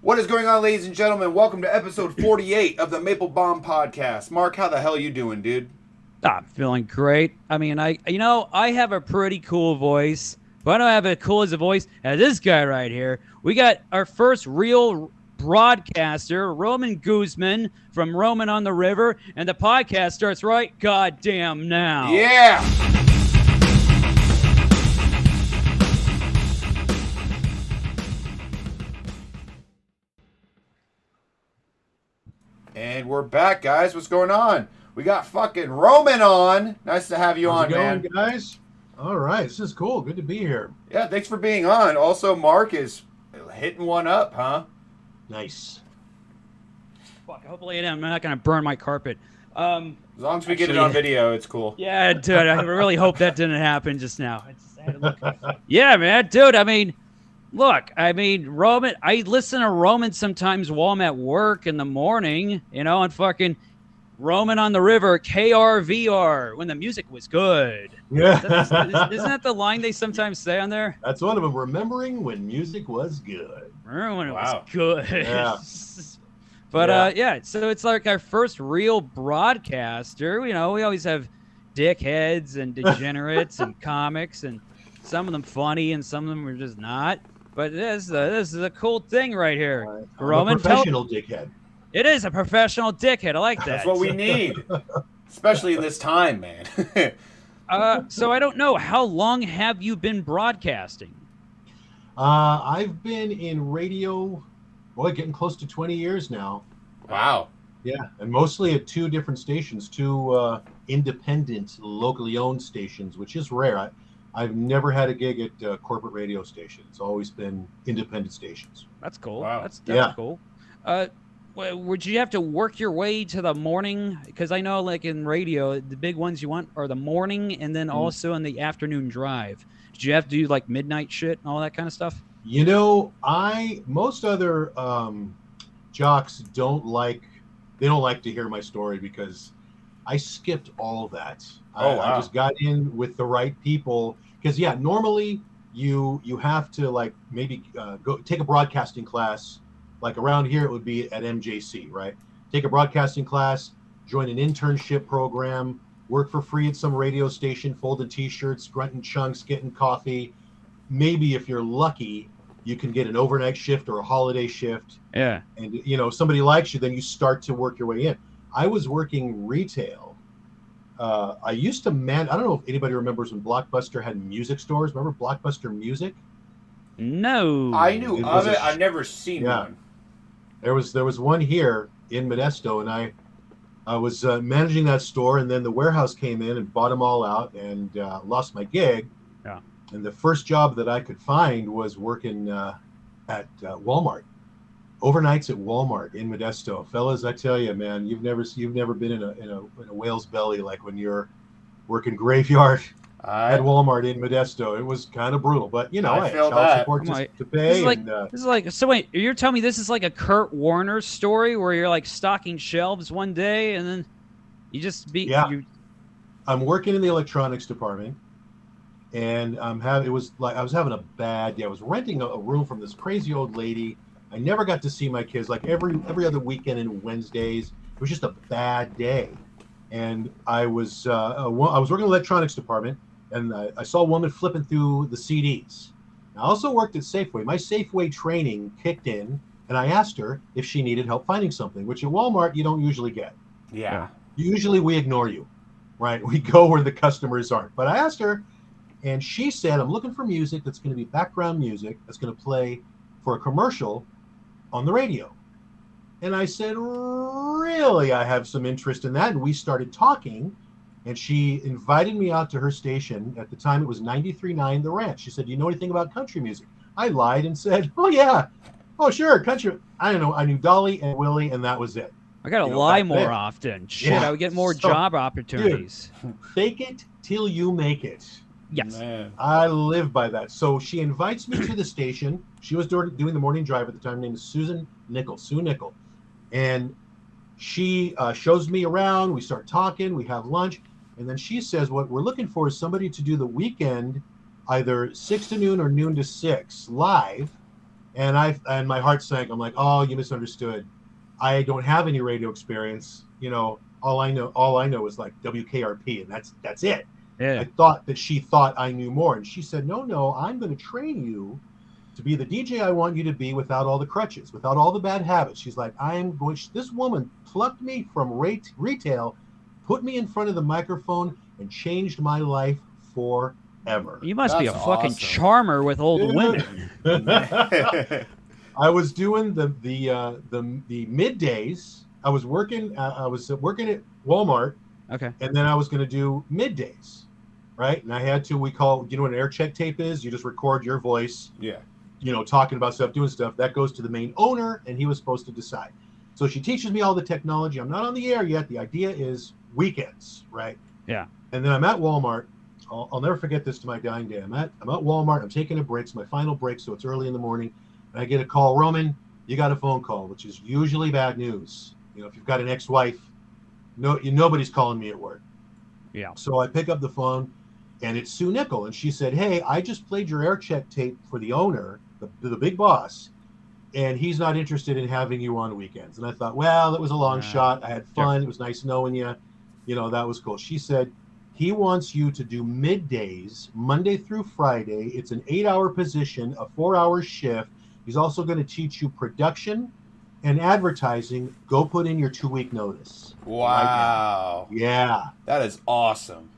What is going on, ladies and gentlemen? Welcome to episode 48 of the Maple Bomb Podcast. Mark, how the hell you doing, dude? I'm feeling great. I mean, I have a pretty cool voice, but I don't have as cool as a voice as this guy right here. We got our first real broadcaster, Roman Guzman from Roman on the River, and the podcast starts right goddamn now. Yeah! And we're back, guys. What's going on? We got fucking Roman on. Nice to have you How's on, it going, man. guys? All right, this is cool. Good to be here. Yeah, thanks for being on. Also, Mark is hitting one up, huh? Nice. Fuck, hopefully I'm not going to burn my carpet. As long as we get it on video, it's cool. Yeah, dude, I really hope that didn't happen just now. I had to look. Yeah, man, dude, I mean, look, Roman, I listen to Roman sometimes while I'm at work in the morning, on fucking Roman on the River, KRVR, when the music was good. Yeah. Isn't that the line they sometimes say on there? That's one of them. Remembering when music was good. Remember when it Wow. was good. Yeah. But, so it's like our first real broadcaster. We always have dickheads and degenerates and comics, and some of them funny and some of them are just not. But this is a cool thing right here. I'm Roman, a professional dickhead. It is a professional dickhead. I like that. That's what we need. Especially in this time, man. So I don't know. How long have you been broadcasting? I've been in radio, getting close to 20 years now. Wow. Yeah, and mostly at two different stations, two independent, locally owned stations, which is rare. I've never had a gig at corporate radio station. It's always been independent stations. That's cool. Wow. That's Yeah. cool. Would you have to work your way to the morning? Because I know, like in radio, the big ones you want are the morning and then also in the afternoon drive. Did you have to do like midnight shit and all that kind of stuff? Most other jocks don't like to hear my story because I skipped all that. Oh, wow. I just got in with the right people because normally you have to like maybe go take a broadcasting class. Like around here, it would be at MJC, right? Take a broadcasting class, join an internship program, work for free at some radio station, folding T-shirts, grunting chunks, getting coffee. Maybe if you're lucky, you can get an overnight shift or a holiday shift. Yeah. And if somebody likes you, then you start to work your way in. I was working retail. I used to I don't know if anybody remembers when Blockbuster had music stores. Remember Blockbuster Music? No. I knew It of was it. I've never seen Yeah. one. There was one here in Modesto, and I was managing that store, and then the warehouse came in and bought them all out, and lost my gig. Yeah. And the first job that I could find was working at Walmart, overnights at Walmart in Modesto. Fellas, I tell you, man, you've never been in a whale's belly like when you're working graveyard at Walmart in Modesto. It was kind of brutal, but I had feel child that. support Come on. to pay. This is like so. Wait, you're telling me this is like a Kurt Warner story where you're like stocking shelves one day and then you just Yeah. I'm working in the electronics department, and I was having a bad day. I was renting a room from this crazy old lady. I never got to see my kids. Like every other weekend and Wednesdays, it was just a bad day. And I was working in the electronics department, and I saw a woman flipping through the CDs. I also worked at Safeway. My Safeway training kicked in, and I asked her if she needed help finding something, which at Walmart you don't usually get. Yeah. Usually we ignore you, right? We go where the customers aren't. But I asked her, and she said, I'm looking for music that's going to be background music that's going to play for a commercial on the radio. And I said, really? I have some interest in that. And we started talking, and she invited me out to her station. At the time, it was 93.9 The Ranch. She said, do you know anything about country music? I lied and said, oh, yeah. Oh, sure, country. I don't know. I knew Dolly and Willie, and that was it. I gotta lie more often. Shit, Yeah. I would get more So, job opportunities. Fake it till you make it. Yes. Man. I live by that. So she invites me to the station. She was doing the morning drive at the time. Her name is Sue Nickel. And she shows me around. We start talking. We have lunch. And then she says, what we're looking for is somebody to do the weekend, either 6 to noon or noon to 6 live. And my heart sank. I'm like, oh, you misunderstood. I don't have any radio experience. All I know is like WKRP, and that's it. Yeah. I thought that she thought I knew more, and she said, no, I'm going to train you to be the DJ I want you to be without all the crutches, without all the bad habits. She's like, this woman plucked me from retail, put me in front of the microphone, and changed my life forever. You must be a That's fucking awesome. charmer with old women. I was doing the middays. I was working at Walmart, Okay. and then I was going to do middays, right? And I had to, what an air check tape is? You just record your voice, Yeah. Talking about stuff, doing stuff. That goes to the main owner, and he was supposed to decide. So she teaches me all the technology. I'm not on the air yet. The idea is weekends, right? Yeah. And then I'm at Walmart. I'll never forget this to my dying day. I'm at Walmart. I'm taking a break. It's my final break, so it's early in the morning. And I get a call, Roman, you got a phone call, which is usually bad news. If you've got an ex-wife, nobody's calling me at work. Yeah. So I pick up the phone, and it's Sue Nickel, and she said, hey, I just played your air check tape for the owner, the big boss, and he's not interested in having you on weekends. And I thought, well, that was a long shot. I had fun. It was nice knowing you. That was cool. She said, he wants you to do middays, Monday through Friday. It's an 8-hour position, a 4-hour shift. He's also going to teach you production and advertising. Go put in your 2-week notice. Wow. Yeah. That is awesome.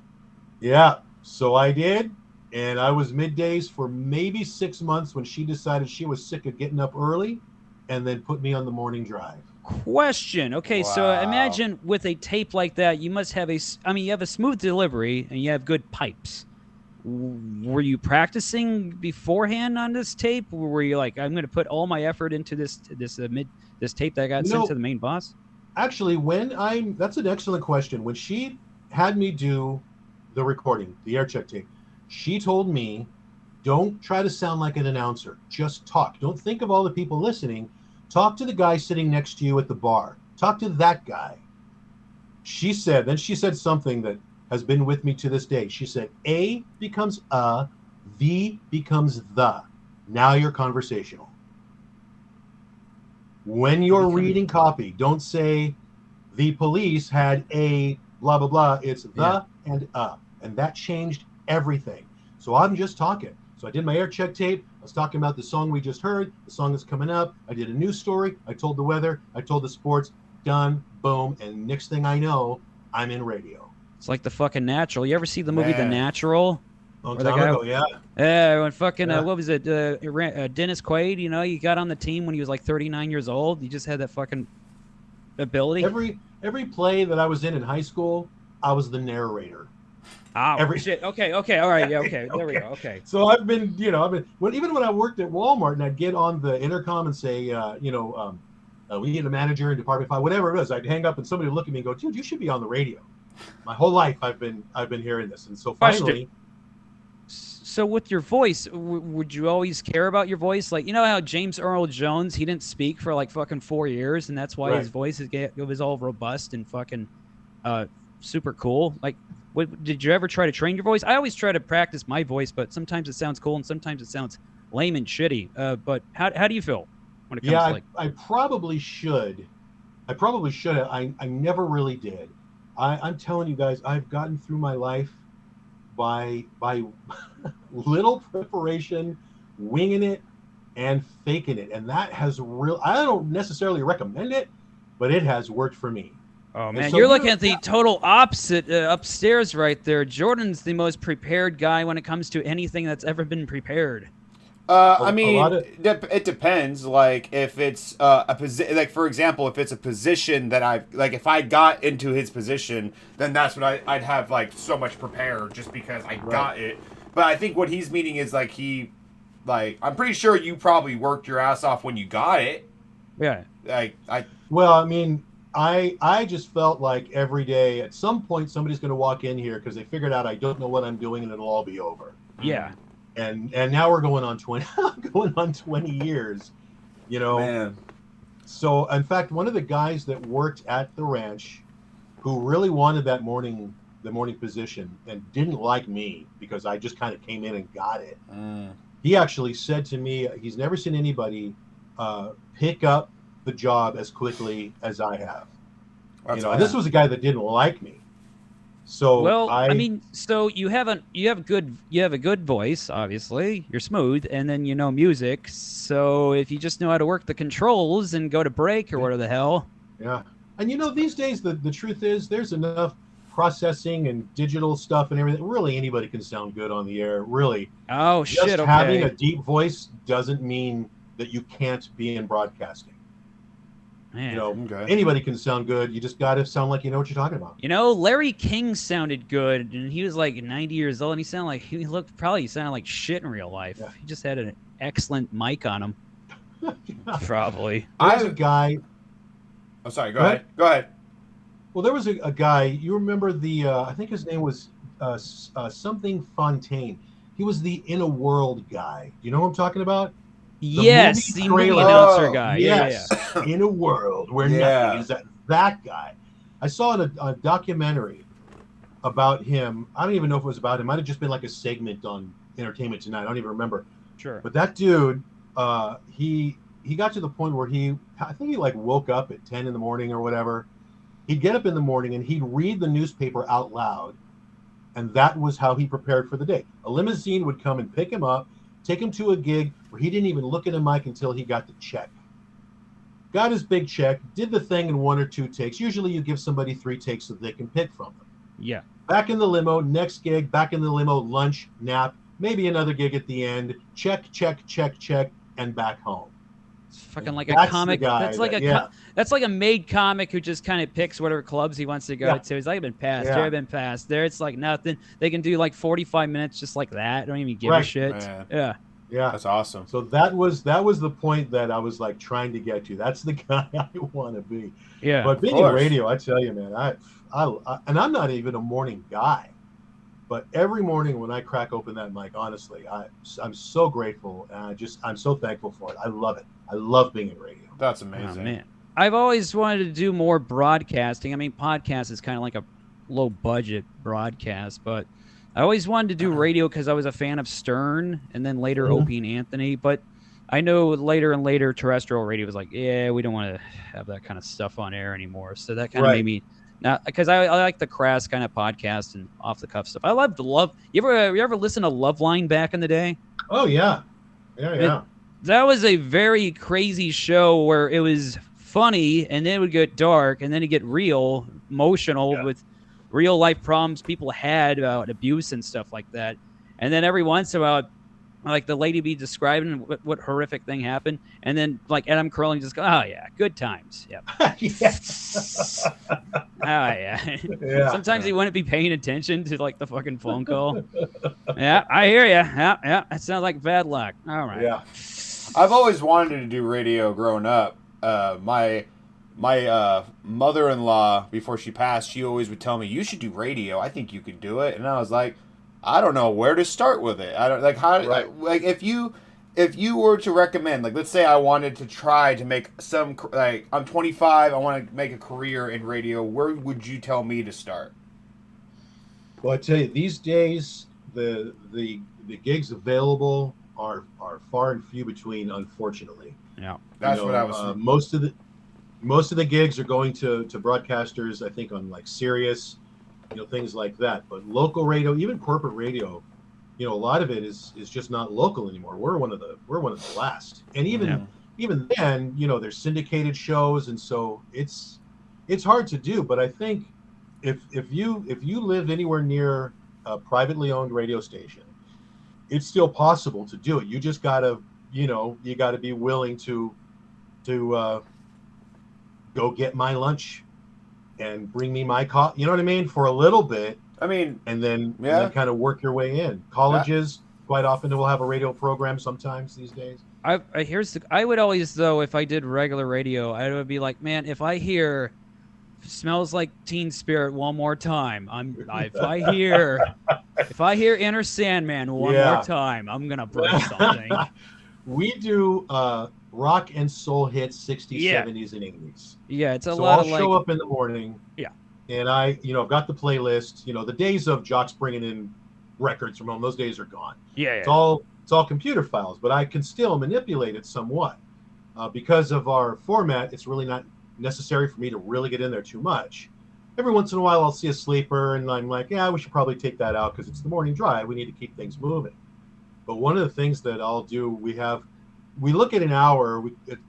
Yeah. So I did. And I was middays for maybe 6 months when she decided she was sick of getting up early and then put me on the morning drive. Question. Okay, so Wow. imagine with a tape like that, you must have you have a smooth delivery and you have good pipes. Were you practicing beforehand on this tape? Or were you like, I'm going to put all my effort into this tape that I got sent to the main boss? Actually, that's an excellent question. When she had me do the recording, the air check tape, she told me, don't try to sound like an announcer. Just talk. Don't think of all the people listening. Talk to the guy sitting next to you at the bar. Talk to that guy. She said something that has been with me to this day. She said, A becomes a, V becomes the. Now you're conversational. When you're reading copy, don't say the police had a blah, blah, blah. It's the and a. And that changed everything. So I'm just talking. So I did my air check tape. I was talking about the song we just heard, the song that's coming up. I did a news story. I told the weather. I told the sports. Done. Boom. And next thing I know, I'm in radio. It's like The fucking Natural. You ever see the movie The Natural? Long time ago, yeah. Yeah, when fucking, what was it? Dennis Quaid, you got on the team when he was like 39 years old. You just had that fucking ability. Every play that I was in high school, I was the narrator. Oh, shit. Okay. All right. Yeah. Okay. There we go. Okay. So I've been, even when I worked at Walmart and I'd get on the intercom and say, we need a manager in Department 5, whatever it is, I'd hang up and somebody would look at me and go, dude, you should be on the radio. My whole life I've been hearing this. And so finally. So with your voice, would you always care about your voice? Like, how James Earl Jones, he didn't speak for like fucking 4 years, and that's why his voice was all robust and fucking super cool. Like, did you ever try to train your voice? I always try to practice my voice, but sometimes it sounds cool and sometimes it sounds lame and shitty. But how do you feel when it comes to like... I probably should. I never really did. I'm telling you guys, I've gotten through my life by little preparation, winging it, and faking it. And that has I don't necessarily recommend it, but it has worked for me. Oh, man, so you're looking at the total opposite upstairs right there. Jordan's the most prepared guy when it comes to anything that's ever been prepared. I mean, it depends. Like, if it's a position, like, for example, if it's a position that if I got into his position, then that's what I'd have, like, so much prepared just because I got it. But I think what he's meaning is, like, I'm pretty sure you probably worked your ass off when you got it. Yeah. Well, I mean, I just felt like every day at some point somebody's going to walk in here because they figured out I don't know what I'm doing and it'll all be over. Yeah. And now we're going on 20 years, Man. So in fact, one of the guys that worked at the ranch who really wanted the morning position and didn't like me because I just kind of came in and got it. he actually said to me he's never seen anybody pick up the job as quickly as I have. That's And this was a guy that didn't like me. So well, I mean, so you have a good voice, obviously. You're smooth, and then you know music. So if you just know how to work the controls and go to break or whatever the hell. Yeah. And these days the truth is there's enough processing and digital stuff and everything. Really anybody can sound good on the air. Really. Oh Just shit, okay. having a deep voice doesn't mean that you can't be in broadcasting. Man. Anybody can sound good. You just got to sound like you know what you're talking about. Larry King sounded good, and he was like 90 years old, and he sounded like shit in real life. Yeah. He just had an excellent mic on him. Probably. There's a guy. I'm sorry. Go ahead. Go ahead. Well, there was a guy. You remember I think his name was something Fontaine. He was the In a World guy. You know what I'm talking about? Yes, the movie announcer guy. Yes, yeah. In a world where nothing is that guy. I saw a documentary about him. I don't even know if it was about him. It might have just been like a segment on Entertainment Tonight. I don't even remember. Sure. But that dude, he got to the point where I think he like woke up at 10 in the morning or whatever. He'd get up in the morning and he'd read the newspaper out loud. And that was how he prepared for the day. A limousine would come and pick him up, take him to a gig where he didn't even look at a mic until he got the check. Got his big check, did the thing in 1 or 2 takes. Usually you give somebody 3 takes so they can pick from them. Yeah. Back in the limo, next gig, back in the limo, lunch, nap, maybe another gig at the end, check, and back home. It's fucking like a comic. That's like a made comic who just kind of picks whatever clubs he wants to go to. He's like, I've been passed here, I've been passed there. It's like nothing. They can do like 45 minutes just like that. Don't even give a shit. Man. Yeah, that's awesome. So that was the point that I was like trying to get to. That's the guy I want to be. Yeah. But being in radio, I tell you, man, I and I'm not even a morning guy, but every morning when I crack open that mic, honestly, I'm so grateful and I'm so thankful for it. I love it. I love being in radio. That's amazing. Oh, man. I've always wanted to do more broadcasting. I mean, podcast is kind of like a low budget broadcast, but I always wanted to do radio because I was a fan of Stern and then later Opie and Anthony. But I know later and later terrestrial radio was like, yeah, we don't want to have that kind of stuff on air anymore. So that kind of made me not, because I like the crass kind of podcast and off the cuff stuff. I love you ever listen to Loveline back in the day? Oh yeah. That was a very crazy show where it was funny and then it would get dark and then it'd get real emotional with real life problems people had about abuse and stuff like that. And then every once in a while, like the lady be describing what horrific thing happened. And then like Adam Carolla just go, oh yeah, good times. Yep. Yes. Oh yeah. Sometimes he wouldn't be paying attention to like the fucking phone call. Yeah, I hear you. Yeah. That sounds like bad luck. All right. Yeah. I've always wanted to do radio growing up. My mother-in-law, before she passed, she always would tell me, you should do radio. I think you could do it. And I was like, I don't know where to start with it. I don't like how like if you were to recommend, like, let's say I wanted to try to make some, like, I'm 25, I want to make a career in radio. Where would you tell me to start? Well, I tell you, these days the gigs available are far and few between, unfortunately. Yeah, that's what I was. Most of the gigs are going to broadcasters, I think, on like Sirius, things like that. But local radio, even corporate radio, a lot of it is just not local anymore. We're one of the last, and even then, there's syndicated shows, and so it's hard to do. But I think if you live anywhere near a privately owned radio station, it's still possible to do it. You just gotta be willing to go get my lunch and bring me my coffee. You know what I mean? For a little bit. I mean, and then kind of work your way in. Colleges quite often will have a radio program sometimes these days. I would always, though, if I did regular radio, I would be like, man, if I hear "Smells Like Teen Spirit" one more time, if I hear "Inner Sandman" one more time, I'm gonna break something. We do rock and soul hits, 60s, 70s, and 80s. Yeah, it's a lot of I'll show up in the morning. Yeah. And I've got the playlist. The days of jocks bringing in records from home, those days are gone. Yeah. It's all It's all computer files, but I can still manipulate it somewhat. Because of our format, it's really not necessary for me to really get in there too much. Every once in a while, I'll see a sleeper, and I'm like, yeah, we should probably take that out because it's the morning drive. We need to keep things moving. But one of the things that I'll do, we look at an hour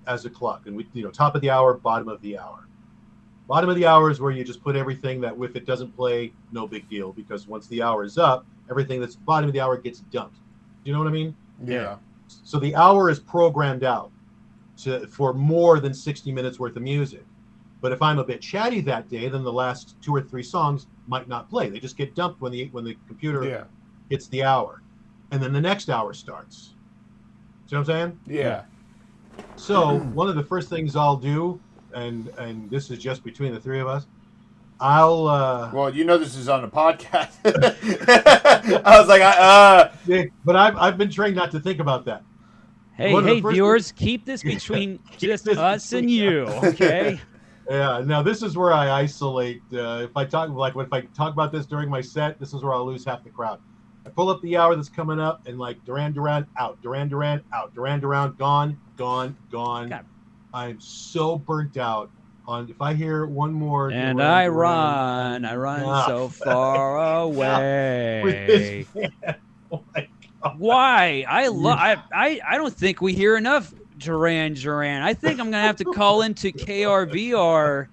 as a clock, and top of the hour, bottom of the hour. Bottom of the hour is where you just put everything that if it doesn't play, no big deal, because once the hour is up, everything that's bottom of the hour gets dumped. Do you know what I mean? Yeah. So the hour is programmed out for more than 60 minutes worth of music. But if I'm a bit chatty that day, then the last 2 or 3 songs might not play. They just get dumped when the computer hits the hour, and then the next hour starts. See what I'm saying? Yeah. So one of the first things I'll do, and this is just between the 3 of us, I'll well, this is on a podcast. I was like, but I've been trained not to think about that. Hey, viewers, keep this between just us and you, okay? Yeah. Now this is where I isolate. If I talk about this during my set, this is where I'll lose half the crowd. I pull up the hour that's coming up, and like Duran Duran out, Duran Duran out, Duran Duran gone. God. I'm so burnt out. If I hear one more, and I run so far away. Oh my God. Why? I don't think we hear enough Duran Duran. I think I'm gonna have to call into KRVR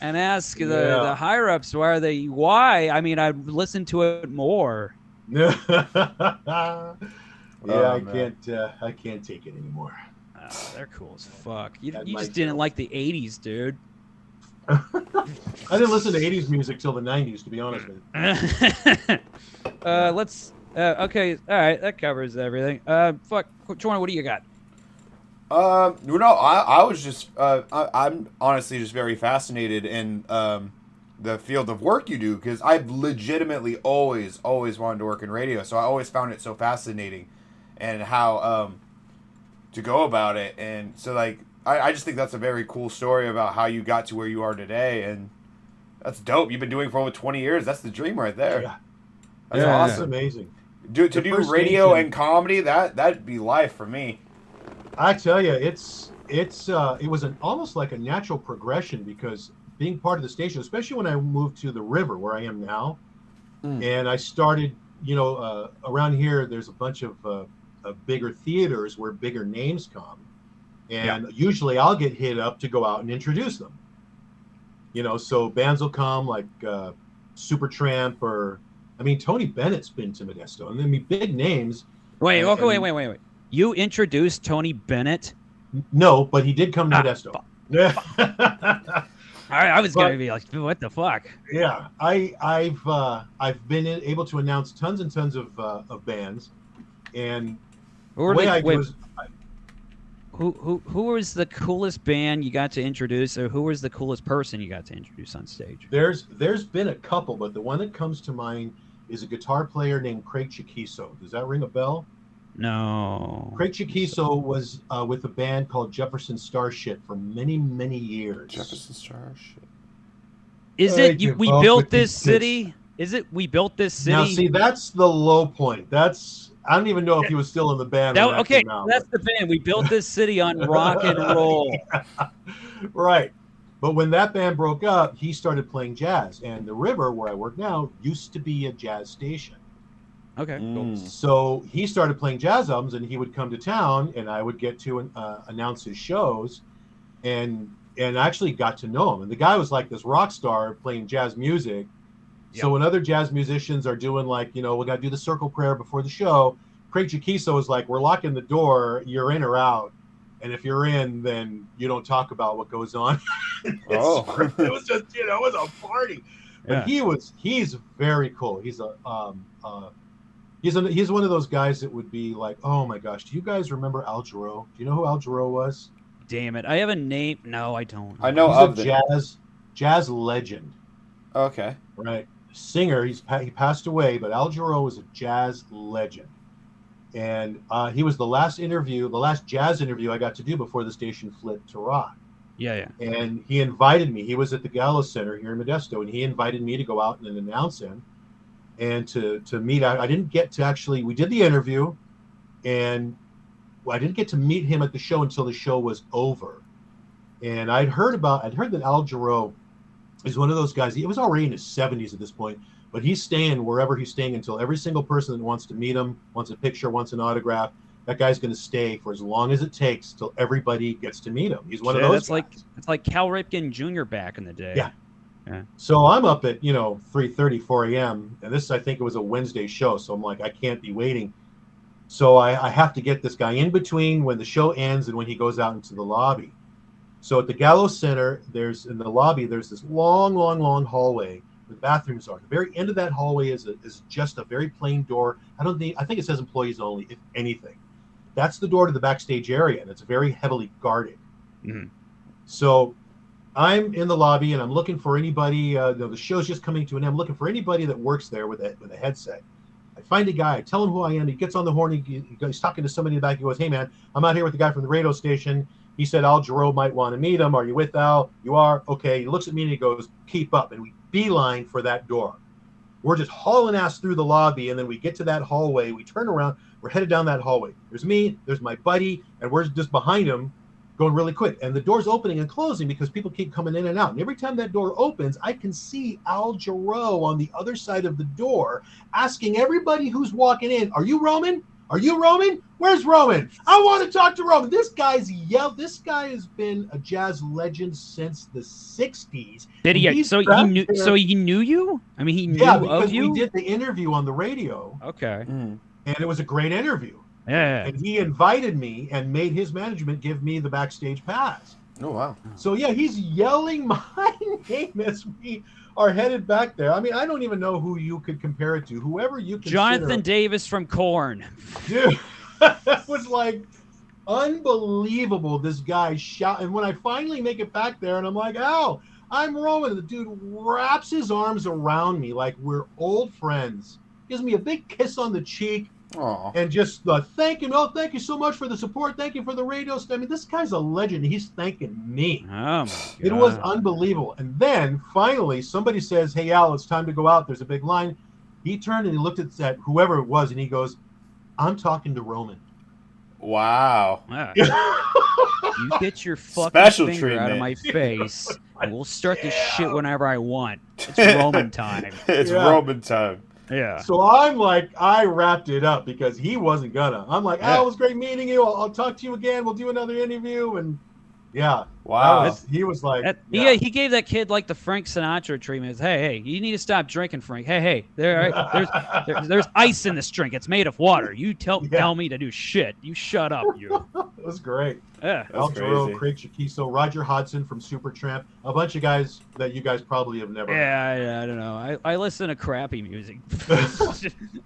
and ask the higher ups why. I mean, I've listened to it more. I can't take it anymore. Oh, they're cool as fuck. You just didn't like the 80s, dude. I didn't listen to 80s music till the 90s, to be honest with you. Okay, all right, that covers everything. Jordan, what do you got? I was just, I'm honestly just very fascinated in the field of work you do, because I've legitimately always wanted to work in radio, so I always found it so fascinating, and how to go about it, and so like I just think that's a very cool story about how you got to where you are today, and that's dope. You've been doing it for over 20 years. That's the dream right there. Yeah. That's awesome. That's amazing. To do radio and comedy, that'd be life for me. I tell you, it was almost like a natural progression, because being part of the station, especially when I moved to the river where I am now, and I started, around here, there's a bunch of bigger theaters where bigger names come, and usually I'll get hit up to go out and introduce them. So bands will come like Supertramp, or Tony Bennett's been to Modesto, and I mean big names. Wait. You introduced Tony Bennett? No, but he did come to Modesto. I was gonna be like, what the fuck? Yeah, I've been able to announce tons and tons of bands, and who was the coolest band you got to introduce, or who was the coolest person you got to introduce on stage? There's been a couple, but the one that comes to mind is a guitar player named Craig Chiquiso. Does that ring a bell? No. Craig Chiquiso was with a band called Jefferson Starship for many, many years. Jefferson Starship. Is it we built this city? Is it we built this city? Now, see, that's the low point. I don't even know if he was still in the band. Okay, that's the band. We built this city on rock and roll. Yeah. Right. But when that band broke up, he started playing jazz. And the River, where I work now, used to be a jazz station. Okay. Cool. So he started playing jazz albums, and he would come to town, and I would get to announce his shows, and actually got to know him. And the guy was like this rock star playing jazz music. Yep. So when other jazz musicians are doing like, we got to do the circle prayer before the show, Craig Chiquiso is like, we're locking the door, you're in or out. And if you're in, then you don't talk about what goes on. It was just, it was a party. But he's very cool. He's he's one of those guys that would be like, oh my gosh, do you guys remember Al Jarreau? Do you know who Al Jarreau was? Damn it, I have a name. No, I don't. I know he's a jazz legend. Okay. Right. Singer. He passed away, but Al Jarreau was a jazz legend. And he was the last jazz interview I got to do before the station flipped to rock. Yeah. And he invited me. He was at the Gallo Center here in Modesto, and he invited me to go out and announce him and to meet. I didn't get to actually. We did the interview, and I didn't get to meet him at the show until the show was over. And I'd heard that Al Jarreau is one of those guys. He was already in his 70s at this point, but he's staying wherever he's staying until every single person that wants to meet him, wants a picture, wants an autograph, that guy's going to stay for as long as it takes till everybody gets to meet him. He's one of those guys. It's like Cal Ripken Jr. back in the day. Yeah. So I'm up at 3:30, 4 a.m. and this, I think it was a Wednesday show, so I'm like, I can't be waiting. So I have to get this guy in between when the show ends and when he goes out into the lobby. So at the Gallo Center, in the lobby, there's this long hallway where the bathrooms are. At the very end of that hallway is just a very plain door. I think it says employees only, if anything. That's the door to the backstage area, and it's very heavily guarded. Mm-hmm. So I'm in the lobby, and I'm looking for anybody. The show's just coming to an end. I'm looking for anybody that works there with a headset. I find a guy. I tell him who I am. He gets on the horn. He's talking to somebody in the back. He goes, "Hey, man, I'm out here with the guy from the radio station. He said Al Jarreau might want to meet him. Are you with Al? You are? Okay." He looks at me and he goes, "Keep up." And we beeline for that door. We're just hauling ass through the lobby, and then we get to that hallway. We turn around. We're headed down that hallway. There's me. There's my buddy, and we're just behind him, going really quick. And the door's opening and closing because people keep coming in and out. And every time that door opens, I can see Al Jarreau on the other side of the door asking everybody who's walking in, "Are you Roman? Are you Roman? Where's Roman? I want to talk to Roman." This guy has been a jazz legend since the 60s. Did he? So he knew you? I mean, he knew of you? We did the interview on the radio. Okay. And it was a great interview. Yeah. And he invited me and made his management give me the backstage pass. Oh, wow. So, yeah, he's yelling my name as we are headed back there. I mean, I don't even know who you could compare it to. Whoever you consider. Jonathan Davis from Korn. Dude, that was like unbelievable. This guy shout. And when I finally make it back there and I'm like, "Al, I'm Roman," the dude wraps his arms around me like we're old friends. Gives me a big kiss on the cheek. Aww. And just thank him. "Oh, thank you so much for the support. Thank you for the radio stuff." I mean, this guy's a legend. He's thanking me. Oh, my God. It was unbelievable. And then finally, somebody says, "Hey, Al, it's time to go out. There's a big line." He turned and he looked at whoever it was, and he goes, "I'm talking to Roman." Wow. Yeah. You get your fucking Special finger treatment. out of my face, and we'll start this shit whenever I want. It's Roman time. It's Roman time. Yeah. So I'm like, I wrapped it up because he wasn't gonna. I'm like, "Al, it was great meeting you. I'll talk to you again. We'll do another interview." And yeah, Wow. he was like, he gave that kid like the Frank Sinatra treatment. Hey, you need to stop drinking, Frank. Hey, there's ice in this drink. It's made of water. You tell me to do shit. You shut up, you. It was great. Yeah. Al Jarreau, Craig Chaquiso, Roger Hodgson from Supertramp, a bunch of guys that you guys probably have never heard. Yeah, I don't know. I listen to crappy music.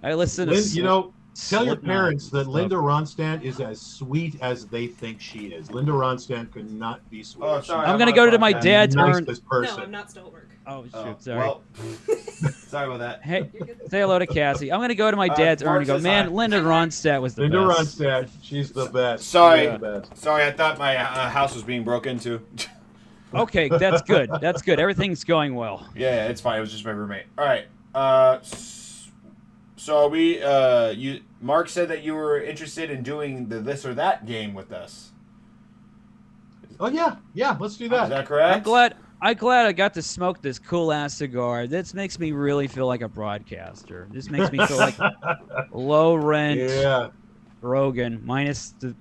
I listen to tell your parents that Linda Ronstadt is as sweet as they think she is. Linda Ronstadt could not be sweet. Oh, sorry, I'm going to go to my dad's urn. Person. No, I'm not still at work. Oh, shoot, sorry. Well, sorry about that. Hey, say hello to Cassie. I'm going to go to my dad's urn and go, "Man, Linda Ronstadt was the Linda best." Ronstadt, she's the best. Sorry. She's the best. Sorry, I thought my house was being broke into. Okay, that's good. That's good. Everything's going well. Yeah, it's fine. It was just my roommate. All right. So Mark said that you were interested in doing the this or that game with us. Oh yeah, let's do Is that. that correct? I'm glad I got to smoke this cool ass cigar. This makes me really feel like a broadcaster. This makes me feel like low rent Rogan, minus the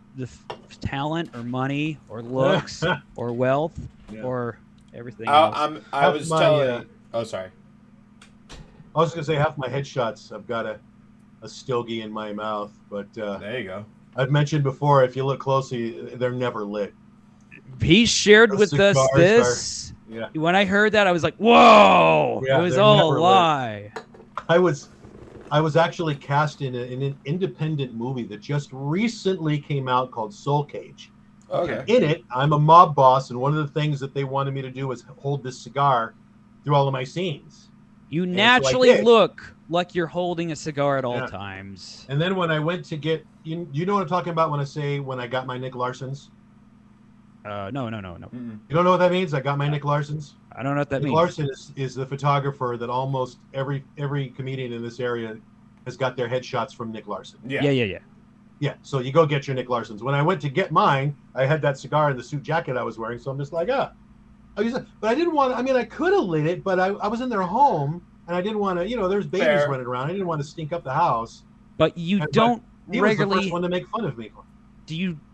talent or money or looks or wealth or everything else. I was telling. Oh, sorry. I was gonna say half my headshots. I've got a stogie in my mouth, but There you go. I've mentioned before. If you look closely, they're never lit. He shared with us this. When I heard that, I was like, "Whoa!" Yeah, it was they're all a never lit. lie. I was actually cast in an independent movie that just recently came out called Soul Cage. Okay. In it, I'm a mob boss, and one of the things that they wanted me to do was hold this cigar through all of my scenes. You so I naturally did. look like you're holding a cigar at all times. And then when I went to get, you know what I'm talking about when I got my Nick Larsons? No. Mm-mm. You don't know what that means? I got my Nick Larsons. I don't know what that Nick means. Larson is the photographer that almost every comedian in this area has got their headshots from Nick Larson. Yeah. Yeah, so you go get your Nick Larson's. When I went to get mine, I had that cigar in the suit jacket I was wearing, so I'm just like, but I didn't want to, I mean, I could have lit it, but I was in their home, and I didn't want to, there's babies Fair. running around. I didn't want to stink up the house. But you But don't he was the regularly. first one to make fun of me.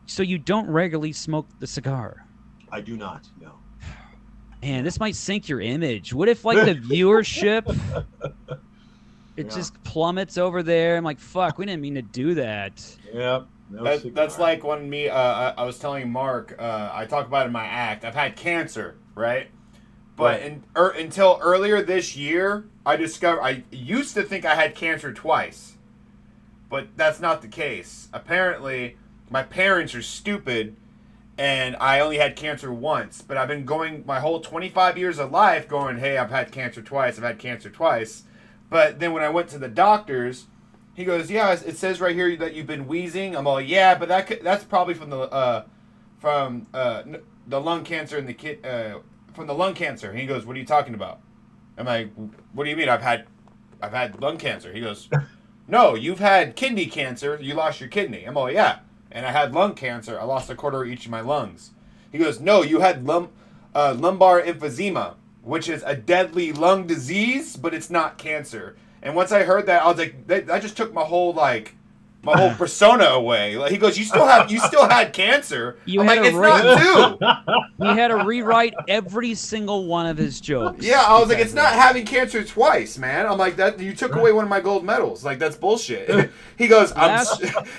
So you don't regularly smoke the cigar? I do not, no. Man, this might sink your image. What if like the viewership it just plummets over there? I'm like, fuck, we didn't mean to do that. Yep. No That's like when I was telling Mark, I talk about in my act, I've had cancer, right? But until earlier this year, I used to think I had cancer twice. But that's not the case. Apparently, my parents are stupid, and I only had cancer once. But I've been going my whole 25 years of life going, hey, I've had cancer twice, I've had cancer twice. But then when I went to the doctors, he goes, yeah, it says right here that you've been wheezing. I'm all, yeah, but that's probably from the lung cancer and from the lung cancer. And he goes, what are you talking about? I'm like, what do you mean? I've had lung cancer. He goes, no, you've had kidney cancer. You lost your kidney. I'm all, yeah. And I had lung cancer. I lost a quarter of each of my lungs. He goes, no, you had lumbar emphysema, which is a deadly lung disease, but it's not cancer. And once I heard that, I was like, that just took my whole persona away. Like, he goes, you still had cancer. I'm like, it's not two. He had to rewrite every single one of his jokes. Yeah, I was like, it's not having cancer twice, man. I'm like, that you took away one of my gold medals. Like, that's bullshit. He goes,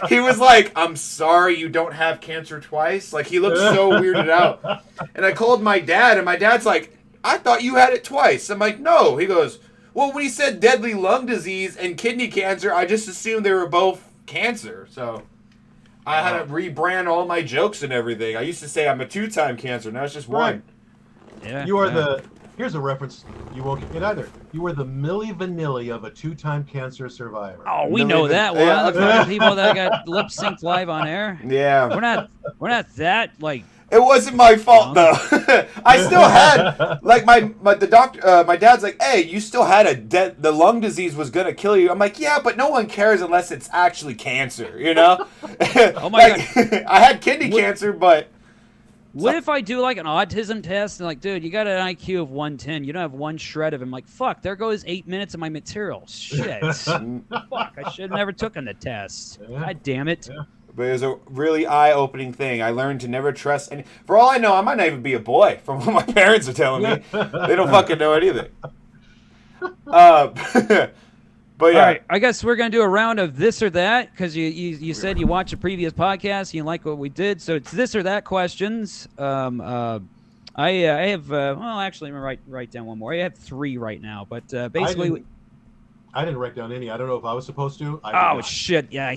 he was like, I'm sorry you don't have cancer twice. Like, he looked so weirded out. And I called my dad, and my dad's like, I thought you had it twice. I'm like, no. He goes, well, when he said deadly lung disease and kidney cancer, I just assumed they were both cancer. So I had to rebrand all my jokes and everything. I used to say I'm a 2-time cancer. Now it's just one. Yeah, you are here's a reference you won't get either. You were the Milli Vanilli of a 2-time cancer survivor. Oh, we know that one. Yeah. The fucking people that got lip synced live on air. Yeah. We're not that like. It wasn't my fault though. I still had like my dad's like, hey, you still had the lung disease was gonna kill you. I'm like, yeah, but no one cares unless it's actually cancer, Oh my God. I had kidney cancer, but what if I do like an autism test and like, dude, you got an IQ of 110, you don't have one shred of it. I'm like, fuck, there goes 8 minutes of my material. Shit. Fuck, I should have never taken the test. God damn it. Yeah. But it was a really eye-opening thing. I learned to never trust any. For all I know, I might not even be a boy from what my parents are telling me. They don't fucking know anything. But yeah. All right, I guess we're going to do a round of this or that because you said you watched a previous podcast, you like what we did. So it's this or that questions. I have, well, actually, let me write down one more. I have 3 right now, but basically... I didn't write down any. I don't know if I was supposed to. Shit! Yeah,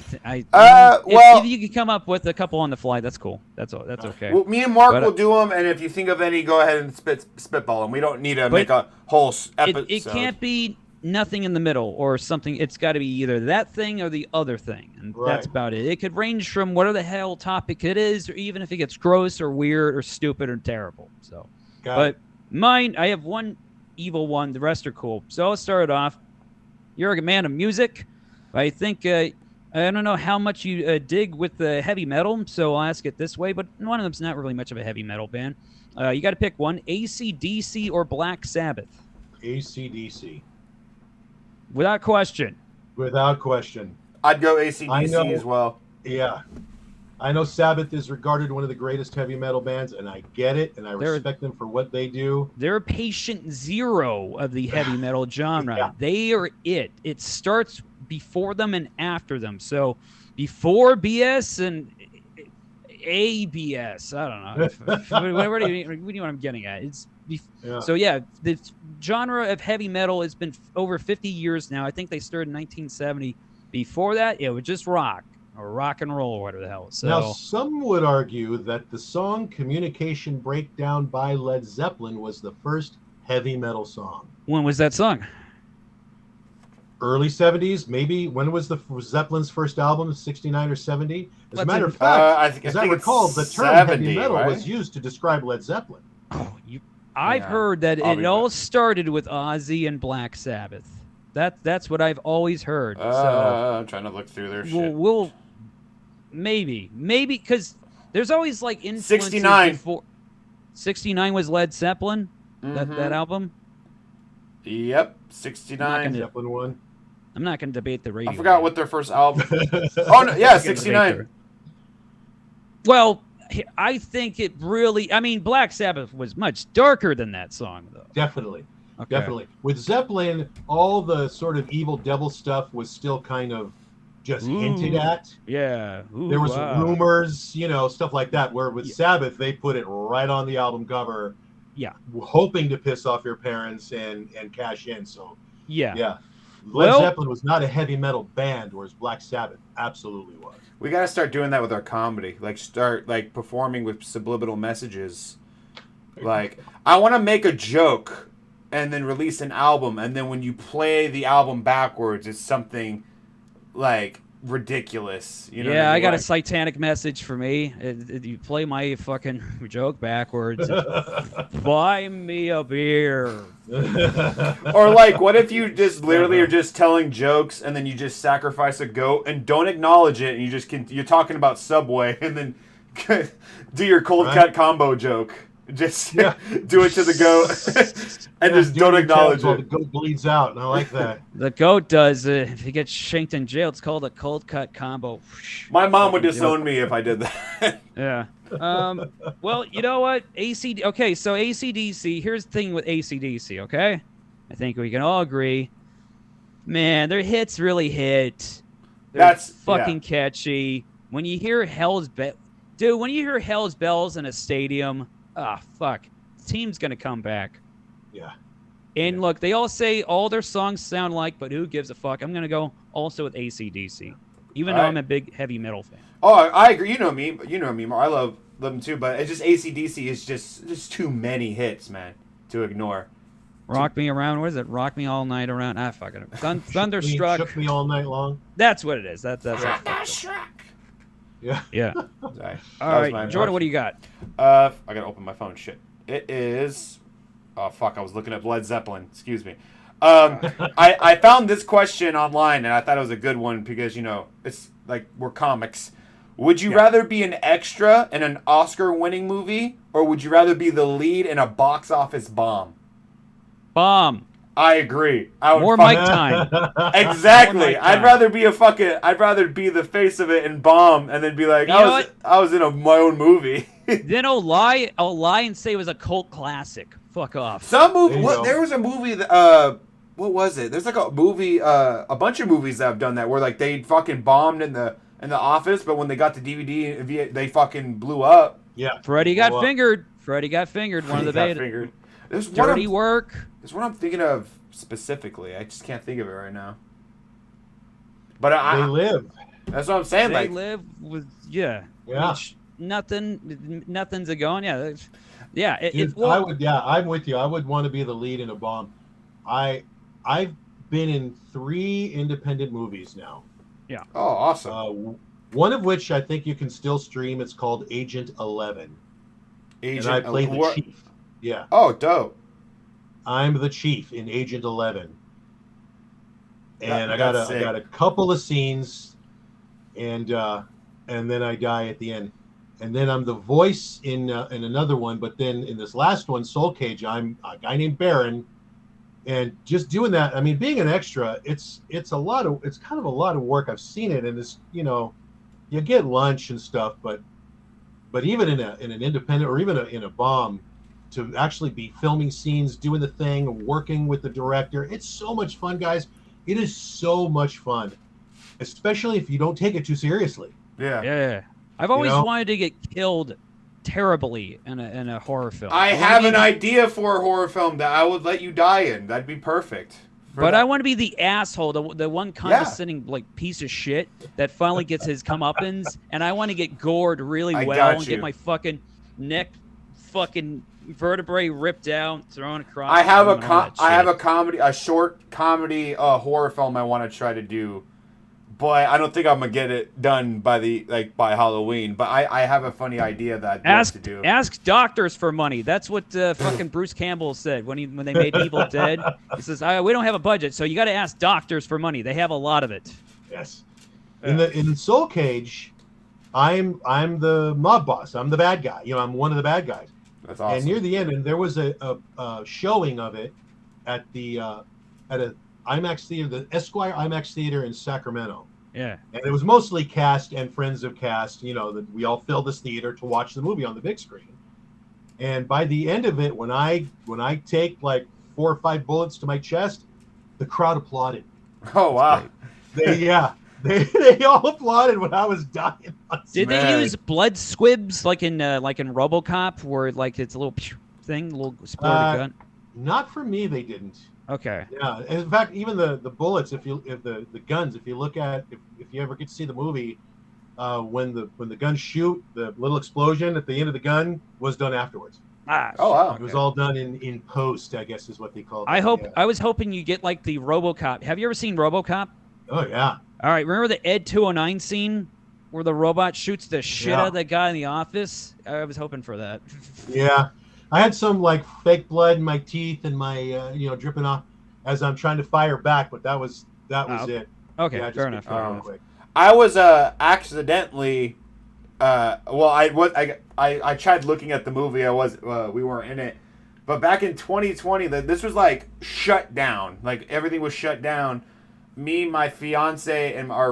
well, if you could come up with a couple on the fly, that's cool. That's okay. Well, me and Mark will do them, and if you think of any, go ahead and spitball them. We don't need to make a whole episode. It can't be nothing in the middle or something. It's got to be either that thing or the other thing, and that's about it. It could range from whatever the hell topic it is, or even if it gets gross or weird or stupid or terrible. So, mine, I have one evil one. The rest are cool. So I'll start it off. You're a man of music. I think I don't know how much you dig with the heavy metal, so I'll ask it this way, but one of them's not really much of a heavy metal band. You got to pick one, AC/DC or Black Sabbath. AC/DC. Without question. Without question. I'd go AC/DC as well. Yeah. I know Sabbath is regarded one of the greatest heavy metal bands, and I get it, and I respect them for what they do. They're patient zero of the heavy metal genre. Yeah. They are it. It starts before them and after them. So before BS and ABS. I don't know. What do you know what I'm getting at? So yeah, the genre of heavy metal has been over 50 years now. I think they started in 1970. Before that, it was just rock. Or rock and roll, or whatever the hell. So, now, some would argue that the song Communication Breakdown by Led Zeppelin was the first heavy metal song. When was that song? Early 70s, maybe. When was Zeppelin's first album, 69 or 70? As a matter of fact, as I recall, the term 70, heavy metal was used to describe Led Zeppelin. Oh, I've heard that it all started with Ozzy and Black Sabbath. That's what I've always heard. So I'm trying to look through their shit. maybe because there's always like influences 69. before. 69 was Led Zeppelin. That album. Yep, 69. Zeppelin one. I'm not going to debate the radio. I forgot what their first album. Oh no, yeah, 69. Well, I think it really. I mean, Black Sabbath was much darker than that song, though. Definitely. Okay. Definitely. With Zeppelin, all the sort of evil devil stuff was still kind of just hinted at. Yeah. Ooh, there was wow. rumors, stuff like that. Where with Sabbath, they put it right on the album cover. Yeah. Hoping to piss off your parents and cash in. So yeah. Led Zeppelin was not a heavy metal band, whereas Black Sabbath absolutely was. We gotta start doing that with our comedy. Like start like performing with subliminal messages. Like I want to make a joke and then release an album, and then when you play the album backwards, it's something like ridiculous. You know? Yeah, what I I mean? got a Like, satanic message for me. You play my fucking joke backwards. Buy me a beer. or like, what if you just literally are just telling jokes and then you just sacrifice a goat and don't acknowledge it, and you just you're talking about Subway and then do your cold cut combo joke. Just do it to the goat and just don't acknowledge it. The goat bleeds out, and I like that. The goat does. If he gets shanked in jail, it's called a cold cut combo. My mom would disown me if I did that. Yeah. Well, you know what? Okay, so AC/DC. Here's the thing with AC/DC. Okay, I think we can all agree. Man, their hits really hit. That's fucking catchy. When you hear when you hear Hell's Bells in a stadium, fuck, the team's gonna come back. Yeah. And look, they all say all their songs sound like, but who gives a fuck? I'm gonna go also with AC/DC, even though I'm a big heavy metal fan. Oh, I agree. You know me. I love them too, but it's just AC/DC is just too many hits, man, to ignore. Rock Me Around. What is it? Rock Me All Night Around. Fucking Thunderstruck. Shook Me All Night Long. That's what it is. That's Thunderstruck. Yeah. Yeah. Sorry. All right, Jordan, what do you got? I gotta open my phone. Shit. It is. Oh fuck! I was looking up Led Zeppelin. Excuse me. I found this question online and I thought it was a good one because it's like we're comics. Would you rather be an extra in an Oscar-winning movie, or would you rather be the lead in a box office bomb? Bomb. I agree. I would More mic time. Exactly. I'd rather be the face of it and bomb, and then be like, I was in my own movie. Then I'll lie and say it was a cult classic. Fuck off. Some movie. There was a movie that. What was it? There's like a movie. A bunch of movies that have done that where like they fucking bombed in the office, but when they got the DVD, they fucking blew up. Yeah. Freddie got fingered. One of the beta. There's Dirty Work. There's one I'm thinking of specifically. I just can't think of it right now. But they live. That's what I'm saying. They like live with Yeah. Nothing's a going. Yeah. Yeah. I'm with you. I would want to be the lead in a bomb. I've been in 3 independent movies now. Yeah. Oh, awesome. One of which I think you can still stream. It's called Agent 11. And I play the chief. Yeah. Oh, dope. I'm the chief in Agent 11. And I got a couple of scenes, and then I die at the end. And then I'm the voice in another one, but then in this last one, Soul Cage, I'm a guy named Baron. And just doing that, I mean, being an extra, it's kind of a lot of work. I've seen it, and it's you get lunch and stuff, but even in an independent or even in a bomb, to actually be filming scenes, doing the thing, working with the director, it's so much fun, guys. It is so much fun, especially if you don't take it too seriously. Yeah. I've always wanted to get killed terribly in a horror film. I have an idea for a horror film that I would let you die in. That'd be perfect. But I want to be the asshole, the one condescending piece of shit that finally gets his comeuppance, and I want to get gored really well and get my fucking neck fucking vertebrae ripped out, thrown across. I have a short comedy horror film I want to try to do, but I don't think I'm gonna get it done by Halloween. But I have a funny idea that I'd like to do. Ask doctors for money. That's what fucking Bruce Campbell said when they made Evil Dead. He says, "We don't have a budget, so you got to ask doctors for money. They have a lot of it." Yes. In Soul Cage, I'm the mob boss. I'm the bad guy. You know, I'm one of the bad guys. That's awesome. And near the end, and there was a showing of it at the at a IMAX theater, the Esquire IMAX theater in Sacramento. Yeah. And it was mostly cast and friends of cast. You know, that we all filled this theater to watch the movie on the big screen. And by the end of it, when I take like 4 or 5 bullets to my chest, the crowd applauded. Oh wow. They all applauded when I was dying. Did they use blood squibs like in RoboCop, where like it's a little thing, a little splurted gun? Not for me, they didn't. Okay. Yeah, and in fact, even the bullets, if the guns, if you look at, if you ever get to see the movie, when the guns shoot, the little explosion at the end of the gun was done afterwards. Oh wow. It was all done in post, I guess is what they call it. I was hoping you get like the RoboCop. Have you ever seen RoboCop? Oh yeah. All right, remember the Ed 209 scene where the robot shoots the shit out of that guy in the office? I was hoping for that. Yeah. I had some like fake blood in my teeth and my dripping off as I'm trying to fire back, but that was it. Okay, yeah, fair enough. Quick. I was accidentally I tried looking at the movie. We weren't in it. But back in 2020, this was like shut down. Like everything was shut down. Me, my fiance, and our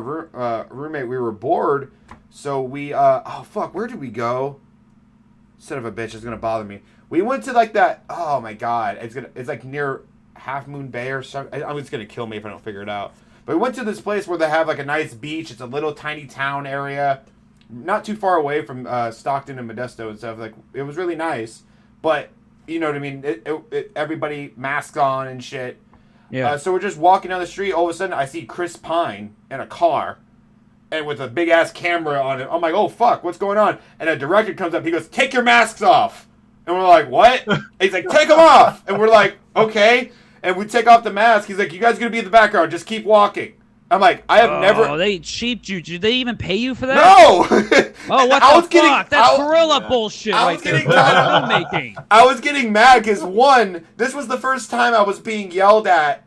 roommate, we were bored. So we where did we go? Son of a bitch, it's gonna bother me. We went to like that. Oh my god, it's like near Half Moon Bay or something. It's gonna kill me if I don't figure it out. But we went to this place where they have like a nice beach. It's a little tiny town area, not too far away from Stockton and Modesto and stuff. Like it was really nice, but you know what I mean. Everybody masks on and shit. Yeah. So we're just walking down the street. All of a sudden, I see Chris Pine in a car, and with a big ass camera on it. I'm like, oh fuck, what's going on? And a director comes up. He goes, "Take your masks off." And we're like, what? He's like, "Take them off." And we're like, okay. And we take off the mask. He's like, "You guys are gonna be in the background. Just keep walking." I'm like, I have never. Oh, they cheaped you. Did they even pay you for that? No. Oh, what the fuck? That's gorilla bullshit right there. Filmmaking. I was getting mad because one, this was the first time I was being yelled at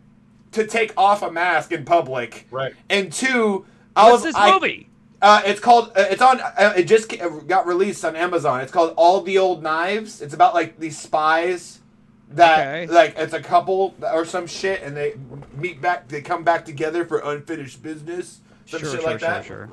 to take off a mask in public. Right. And two, What's this movie? It's called. It's on. It just got released on Amazon. It's called All the Old Knives. It's about like these spies that like it's a couple or some shit, and they meet back. They come back together for unfinished business. Some shit like that. Sure.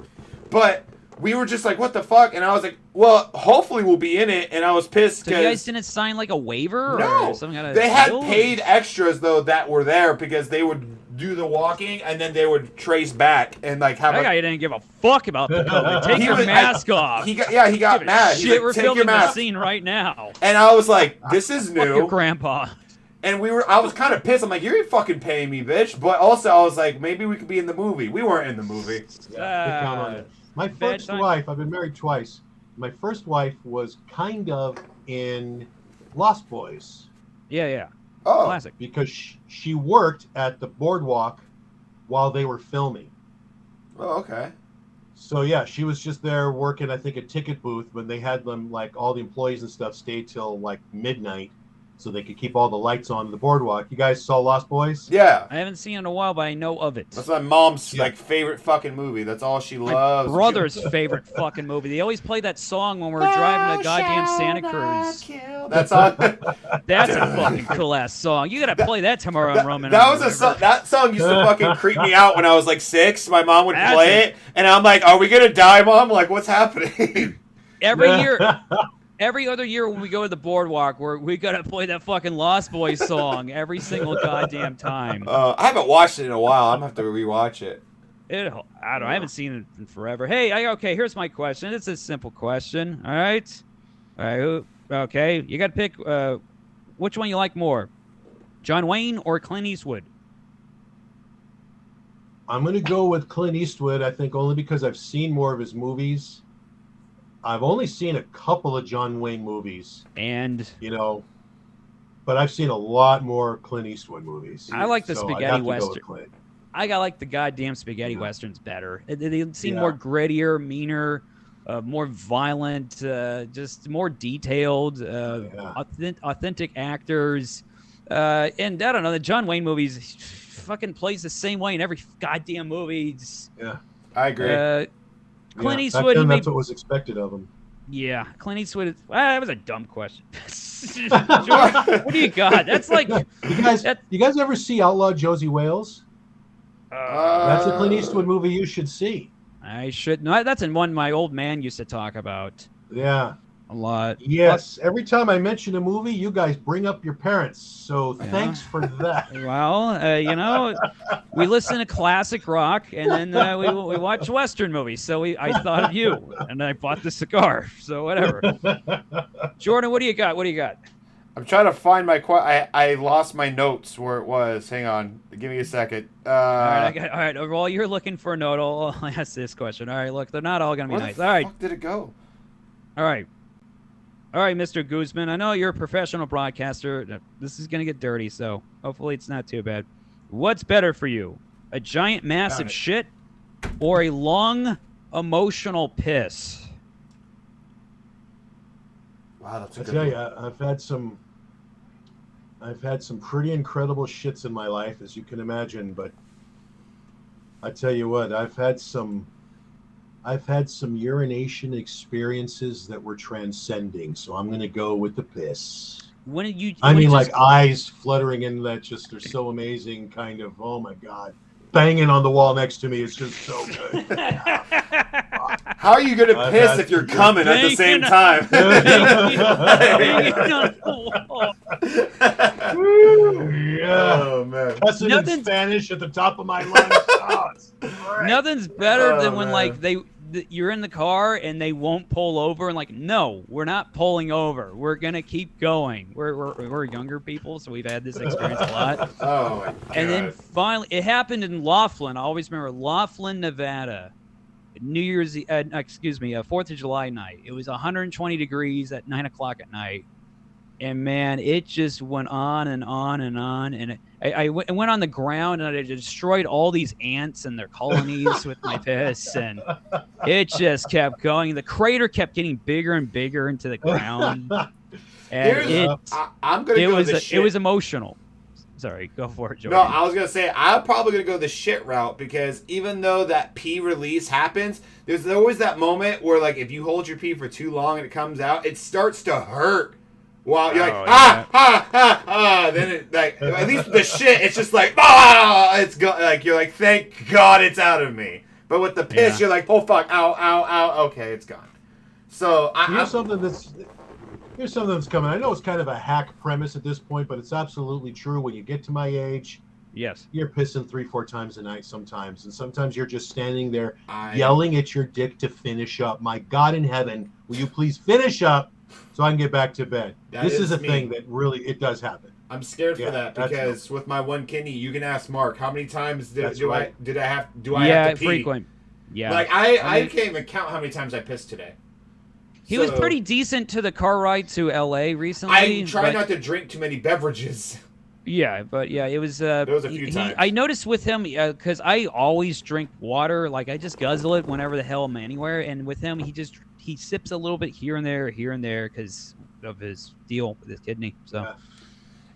But we were just like, what the fuck? And I was like, well, hopefully we'll be in it. And I was pissed because you guys didn't sign like a waiver no, or some kind of they had deal? paid extras though that were there because they would do the walking and then they would trace back and like have. That guy didn't give a fuck about the COVID. Take your mask off. He got mad. Shit, like, we're take filming your mask. the scene right now. And I was like, this is new. Fuck your grandpa. And I was kind of pissed. I'm like, you're fucking paying me, bitch. But also, I was like, maybe we could be in the movie. We weren't in the movie. My first wife, I've been married twice. My first wife was kind of in Lost Boys. Yeah. Oh. Classic. Because she worked at the boardwalk while they were filming. Oh, okay. So yeah, she was just there working, I think, a ticket booth when they had them, like all the employees and stuff stayed till like midnight so they could keep all the lights on the boardwalk. You guys saw Lost Boys? Yeah. I haven't seen it in a while, but I know of it. That's my mom's like favorite fucking movie. That's all she loves. My brother's favorite fucking movie. They always play that song when we're driving the goddamn Santa Cruz. That's on. That's a fucking cool ass song. You gotta play that tomorrow on Roman. That song used to fucking creep me out when I was like 6. My mom would play it, and I'm like, "Are we gonna die, Mom? Like, what's happening?" Every other year when we go to the boardwalk, we gotta play that fucking Lost Boys song every single goddamn time. I haven't watched it in a while. I'm gonna have to rewatch it. I don't know. I haven't seen it in forever. Hey, okay. Here's my question. It's a simple question. All right. Okay. You gotta pick which one you like more, John Wayne or Clint Eastwood. I'm gonna go with Clint Eastwood. I think only because I've seen more of his movies. I've only seen a couple of John Wayne movies, and but I've seen a lot more Clint Eastwood movies. I like the spaghetti western. I like the goddamn spaghetti westerns better. They seem more grittier, meaner, more violent, just more detailed, authentic actors. And I don't know, the John Wayne movies fucking plays the same way in every goddamn movie. I agree. Clint Back Eastwood. then, that's what was expected of him. Yeah, Clint Eastwood. That was a dumb question. George, what do you got? That's like You guys ever see Outlaw Josie Wales? That's a Clint Eastwood movie you should see. I should. No, that's in one my old man used to talk about. Yeah. A lot. Yes. Every time I mention a movie, you guys bring up your parents. So thanks for that. Well, we listen to classic rock, and then we watch Western movies. So I thought of you, and I bought the cigar. So whatever. Jordan, what do you got? I'm trying to find my I lost my notes where it was. Hang on. Give me a second. All right. While you're looking for a note, I'll ask this question. All right, look, they're not all going to be nice. All right. Where the fuck did it go? All right, Mr. Guzman. I know you're a professional broadcaster. This is going to get dirty, so hopefully it's not too bad. What's better for you, a giant, massive shit or a long, emotional piss? Wow, that's a I good tell one. you, I've had some pretty incredible shits in my life, as you can imagine. But I tell you what, I've had some urination experiences that were transcending. So I'm going to go with the piss. Like eyes fluttering in that just are so amazing. Kind of, oh my God, banging on the wall next to me is just so good. How are you going to piss if you're coming at the same time? Yeah. Oh, man. Cussing in Spanish at the top of my lungs. Oh, it's great. Nothing's better than when like you're in the car and they won't pull over and like, no, we're not pulling over. We're gonna keep going. We're younger people, so we've had this experience a lot. Oh my God. And then finally, it happened in Laughlin. I always remember Laughlin, Nevada. 4th of July night. It was 120 degrees at 9:00 at night. And man, it just went on and on and on. And I went on the ground and I destroyed all these ants and their colonies with my piss. And it just kept going. The crater kept getting bigger and bigger into the ground. And I'm gonna go the shit. It was emotional. Sorry, go for it, Jordan. No, I was going to say, I'm probably going to go the shit route because even though that pee release happens, there's always that moment where, like, if you hold your pee for too long and it comes out, it starts to hurt. While you're like, then it, like, at least the shit, it's just like, like, you're like, thank God it's out of me. But with the piss, you're like, oh, fuck, ow, okay, it's gone. So, Here's something that's coming. I know it's kind of a hack premise at this point, but it's absolutely true. When you get to my age, yes, you're pissing 3-4 times a night sometimes, and sometimes you're just standing there yelling at your dick to finish up. My God in heaven, will you please finish up so I can get back to bed? This is a thing that really, it does happen. I'm scared for that because with my one kidney, you can ask Mark how many times do I have to pee? Frequent. Yeah, like I can't even count how many times I pissed today. He was pretty decent to the car ride to L.A. recently. I try not to drink too many beverages. Yeah, but yeah, it was. There was a few times. I noticed with him because I always drink water. Like I just guzzle it whenever the hell I'm anywhere. And with him, he sips a little bit here and there because of his deal with his kidney. So.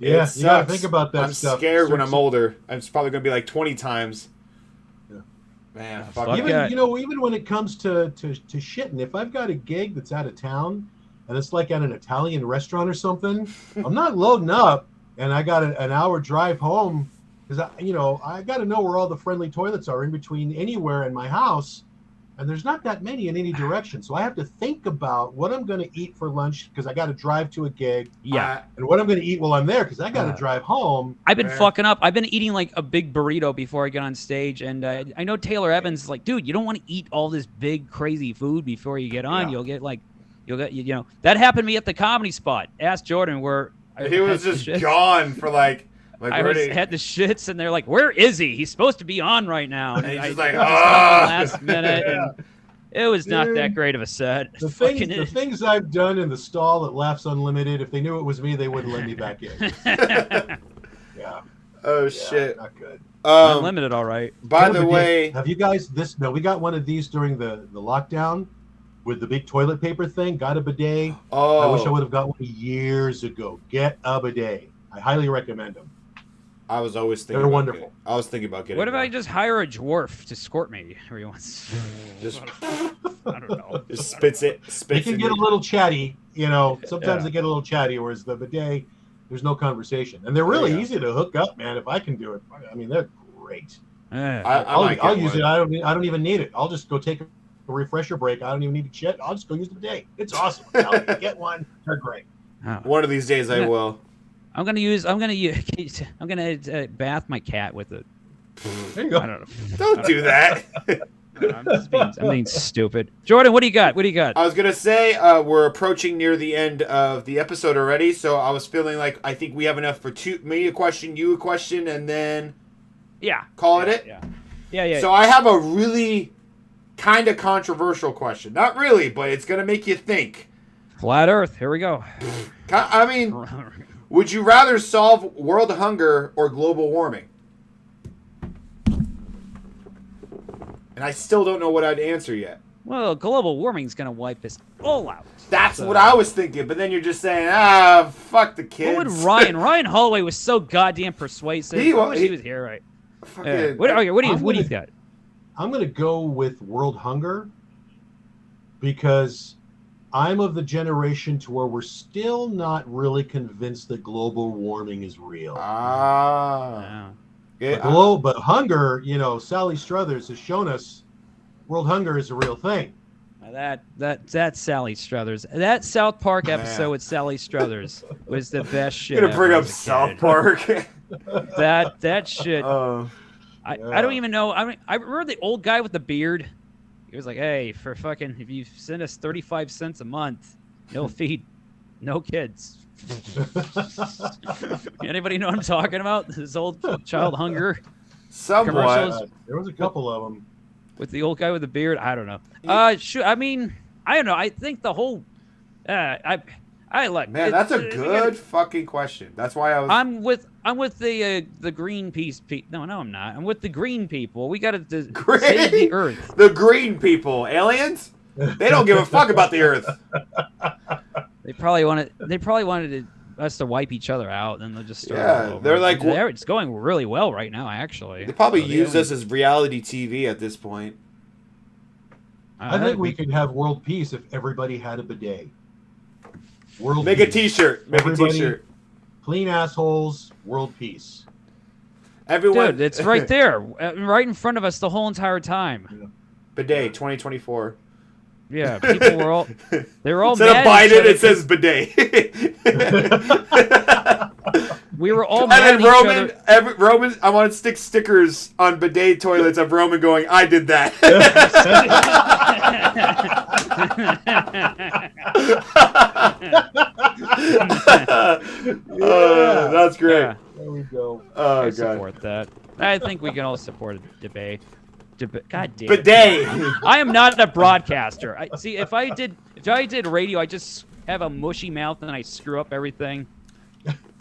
Yeah, you gotta think about that stuff. I'm scared when I'm older. It's probably gonna be like 20 times. Man, even when it comes to shitting, if I've got a gig that's out of town and it's like at an Italian restaurant or something, I'm not loading up and I got an hour drive home because I got to know where all the friendly toilets are in between anywhere in my house, and there's not that many in any direction. So I have to think about what I'm going to eat for lunch because I got to drive to a gig. Yeah. And what I'm going to eat while I'm there because I got to drive home. I've been fucking up. I've been eating like a big burrito before I get on stage. And I know Taylor Evans is like, dude, you don't want to eat all this big, crazy food before you get on. Yeah. You'll get, that happened to me at the Comedy Spot. Ask Jordan where. He was just gone for like I had the shits, and they're like, "Where is he? He's supposed to be on right now." And he's just like, last minute, and it was not that great of a set. The things I've done in the stall at Laughs Unlimited, if they knew it was me, they wouldn't let me back in. Yeah. Oh shit. Not good. Unlimited, all right. By the way, have you guys we got one of these during the lockdown with the big toilet paper thing. Got a bidet. Oh. I wish I would have got one years ago. Get a bidet. I highly recommend them. I was always thinking. They're wonderful. I was thinking about getting. What if I one. just hire a dwarf to escort me where he wants? Just I don't know. just spits it. They Spits can in get a your- little chatty, you know. Sometimes Yeah. they get a little chatty, whereas the bidet, there's no conversation, and they're really Yeah. easy to hook up, man. If I can do it, I mean, they're great. Yeah. I might I'll get use one. it. I don't even need it. I'll just go take a refresher break. I don't even need to shit. I'll just go use the bidet. It's awesome. Get one. They're great. Oh. One of these days I Yeah. will. I'm gonna bath my cat with it. There you I go. don't know. Don't do that. I'm being stupid. Jordan, what do you got? What do you got? I was gonna say we're approaching near the end of the episode already, so I was feeling like I think we have enough for me a question, you a question, and then Yeah. call it it. Yeah. So I have a really kind of controversial question. Not really, but it's gonna make you think. Flat Earth. Here we go. I mean, would you rather solve world hunger or global warming? And I still don't know what I'd answer yet. Well, global warming's gonna wipe us all out. That's So- what I was thinking, but then you're just saying, fuck the kids. What would Ryan Holloway was so goddamn persuasive. He I wa- wish he- he was here, right? Fucking- Yeah. What do you gonna- got? I'm going to go with world hunger because I'm of the generation to where we're still not really convinced that global warming is real. Ah. Yeah. Yeah, But hunger, you know, Sally Struthers has shown us world hunger is a real thing. That's Sally Struthers. That South Park Man. episode with Sally Struthers was the best shit. You're gonna bring ever up as a South kid. Park. That shit. I Yeah. don't even know. I remember the old guy with the beard. He was like, "Hey, for fucking, if you send us 35 cents a month, you'll feed no kids." Anybody know what I'm talking about? This old child hunger Somewhat. Commercials. There was a couple of them. with the old guy with the beard. I don't know. I mean, I don't know. I think the whole. I like. Man, that's a good fucking question. That's why I was. I'm with the Greenpeace people. No, I'm not. I'm with the green people. We got to save the Earth. The green people, aliens. They don't give a fuck about the Earth. They probably wanted us to wipe each other out, and they'll just start. Yeah, all over. they're like- it's going really well right now, actually. They probably So use only- us as reality TV at this point. I think we could have world peace if everybody had a bidet. World Make a peace. T-shirt. Make Everybody- a T-shirt. Clean assholes, world peace. Everyone. Dude, it's right there, right in front of us the whole entire time. Bidet 2024. Yeah, people were all they were all Instead mad of at each Biden, other it says bidet. we were all And mad then at each other. Roman, I want to stick stickers on bidet toilets of Roman going, I did that. That's great. Yeah, There we go. Oh, I God. support that. I think we can all support a debate. God damn it. Bidet. I am not a broadcaster. See, if I did radio, I just have a mushy mouth and I screw up everything.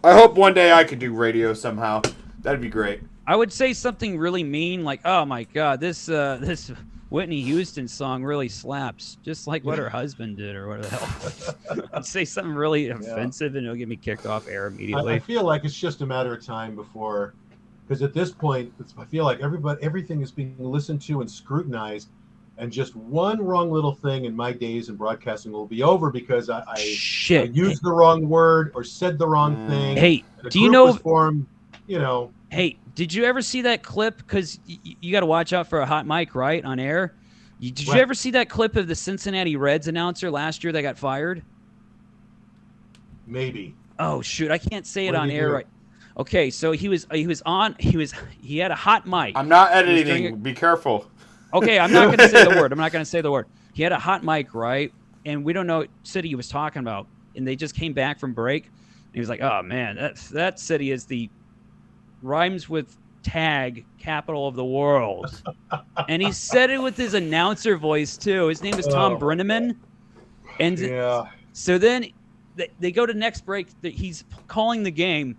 I hope one day I could do radio somehow. That'd be great. I would say something really mean, like, "Oh my God, this Whitney Houston song really slaps," just like what her husband did, or whatever the hell. I'd say something really offensive, and it'll get me kicked off air immediately. I feel like it's just a matter of time before, because at this point, I feel like everything is being listened to and scrutinized, and just one wrong little thing in my days in broadcasting will be over because I Shit. used the wrong word or said the wrong thing. Hey, and a do you group know? was formed, you know? Hey, did you ever see that clip? Because you got to watch out for a hot mic, right, on air. Did you Right. ever see that clip of the Cincinnati Reds announcer last year that got fired? Maybe. Oh shoot, I can't say it What did on he air do? right. Okay, so he had a hot mic. I'm not doing editing. it- Be careful. Okay, I'm not going to say the word. I'm not going to say the word. He had a hot mic, right? And we don't know what city he was talking about. And they just came back from break. And he was like, "Oh man, that city is the rhymes with tag capital of the world." And he said it with his announcer voice too. His name is Tom Oh. Brenneman. And Yeah. so then they go to next break. He's calling the game,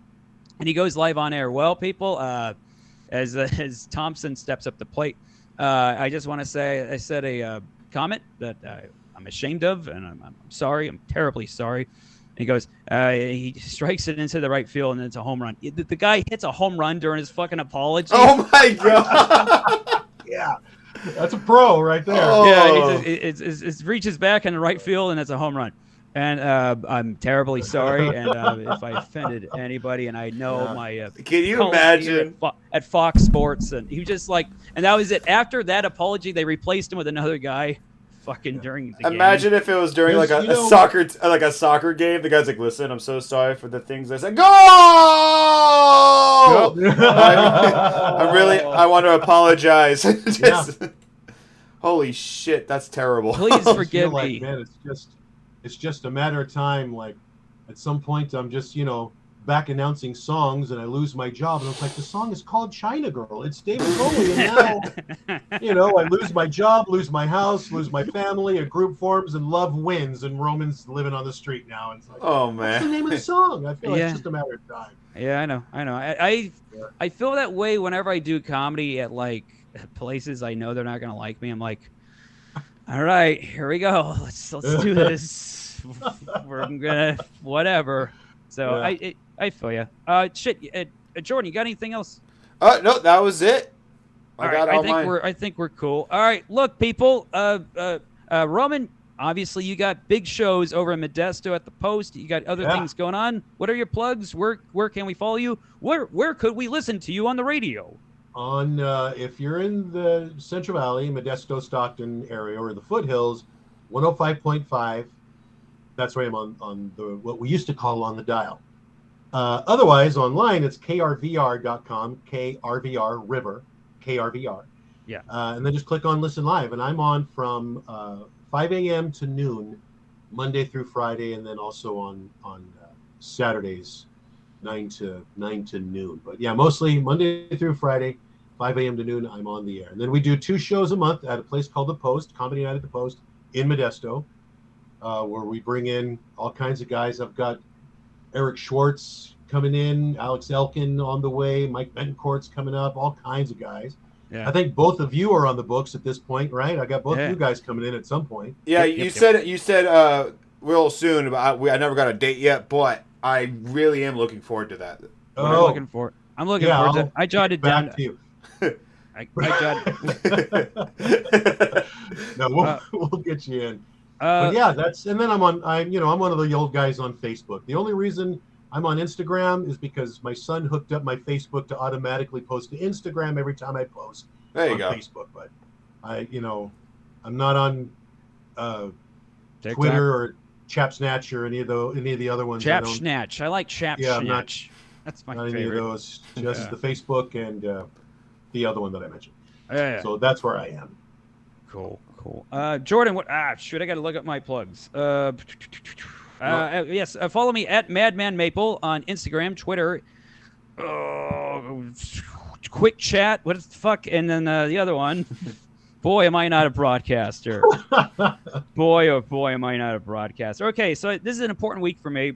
and he goes live on air. Well, people, as Thompson steps up the plate, I just want to say I said a comment that I'm ashamed of, and I'm sorry. I'm terribly sorry. He goes, he strikes it into the right field, and it's a home run. The guy hits a home run during his fucking apology. Oh my god! Yeah, that's a pro right there. Oh. Yeah, it reaches back in the right field, and it's a home run. And I'm terribly sorry, and if I offended anybody, and I know my Can you colleagues here imagine? at Fox Sports, and he was just like, and that was it. After that apology, they replaced him with another guy. Fucking during the Imagine if it was during like Because, a soccer game. The guy's like, "Listen, I'm so sorry for the things I said." Go! I want to apologize. Holy shit, that's terrible. Please I forgive feel like, me. man, it's just a matter of time. Like at some point, I'm just back announcing songs, and I lose my job, and it's like the song is called China Girl. It's David Bowie, and now I lose my job, lose my house, lose my family. A group forms, and love wins, and Roman's living on the street now. And it's like, Oh what's the man. name of the song? I feel like Yeah. it's just a matter of time. Yeah, I know. I feel that way whenever I do comedy at like places I know they're not gonna like me. I'm like, all right, here we go. Let's do this. We're gonna whatever. So Yeah. I feel you. Jordan, you got anything else? No, that was it. All I right, got all mine. I think we're cool. All right, look, people. Roman, obviously you got big shows over in Modesto at the Post. You got other Yeah. things going on. What are your plugs? Where can we follow you? Where could we listen to you on the radio? On if you're in the Central Valley, Modesto, Stockton area, or the foothills, 105.5. That's where I'm on the what we used to call on the dial. Otherwise, online it's krvr.com, krvr river, krvr. Yeah. And then just click on listen live, and I'm on from 5 a.m. to noon, Monday through Friday, and then also on Saturdays, 9 to noon. But yeah, mostly Monday through Friday, 5 a.m. to noon, I'm on the air. And then we do 2 shows a month at a place called The Post, Comedy Night at The Post in Modesto, where we bring in all kinds of guys. I've got Eric Schwartz coming in, Alex Elkin on the way, Mike Bencourt's coming up, all kinds of guys. Yeah. I think both of you are on the books at this point, right? I got both Yeah. of you guys coming in at some point. Yeah, Yep, you said real soon, but I never got a date yet. But I really am looking forwed to that. What I'm looking for. I'm looking Yeah, forward to. I'll I jotted get down. back to you. I jotted. No, we'll get you in. Uh, But yeah, and then I'm one of the old guys on Facebook. The only reason I'm on Instagram is because my son hooked up my Facebook to automatically post to Instagram every time I post There you on go. Facebook. But I'm not on TikTok. Twitter or Chap Snatch or any of the other ones. Chap Snatch. I like Chap Yeah, I'm Snatch. That's my not any of favorite. those. Just Yeah. the Facebook and the other one that I mentioned. Yeah. So that's where I am. Cool. Jordan, what? Shoot, I got to look up my plugs. Yes, follow me at Madman Maple on Instagram, Twitter. Quick chat. What the fuck? And then the other one. Boy, am I not a broadcaster. Boy, oh boy, am I not a broadcaster. Okay, so this is an important week for me.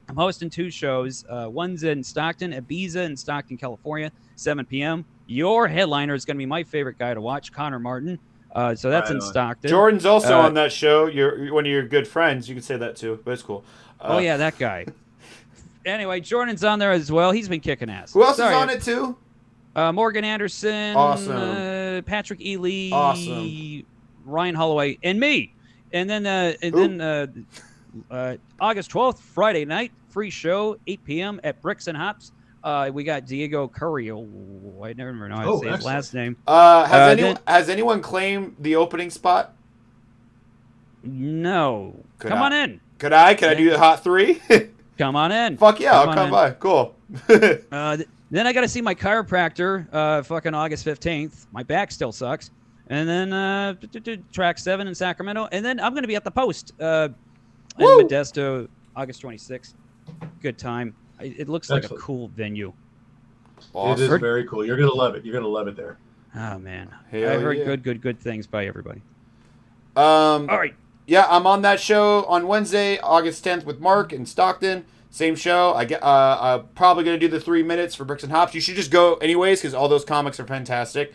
I'm hosting 2 shows. One's in Stockton, Ibiza in Stockton, California, 7 p.m. Your headliner is going to be my favorite guy to watch, Connor Martin. So that's Right in on. Stockton. Jordan's also Uh, on that show. You're one of your good friends. You can say that too, but it's cool. Oh yeah, that guy. Anyway, Jordan's on there as well. He's been kicking ass. Who else Sorry. is on it too? Morgan Anderson. Awesome. Patrick Ely. Awesome. Ryan Holloway and me. And then August 12th, Friday night, free show, 8 p.m. at Bricks and Hops. We got Diego Carrillo. I never know how to say his excellent. last name. Has anyone claimed the opening spot? No. Could Come I- on in. Could I do the hot 3? Come on in. Fuck yeah, I'll on come in. by. Cool. Then I got to see my chiropractor fucking August 15th. My back still sucks. And then track 7 in Sacramento. And then I'm going to be at the Post in Woo! Modesto August 26th. Good time. It looks like Excellent. a cool venue. It is very cool. You're gonna love it. You're gonna love it there. Oh, man. Hell I've heard yeah. good things by everybody. All right. Yeah, I'm on that show on Wednesday, August 10th with Mark in Stockton. Same show. I'm probably going to do the 3 minutes for Bricks and Hops. You should just go anyways because all those comics are fantastic.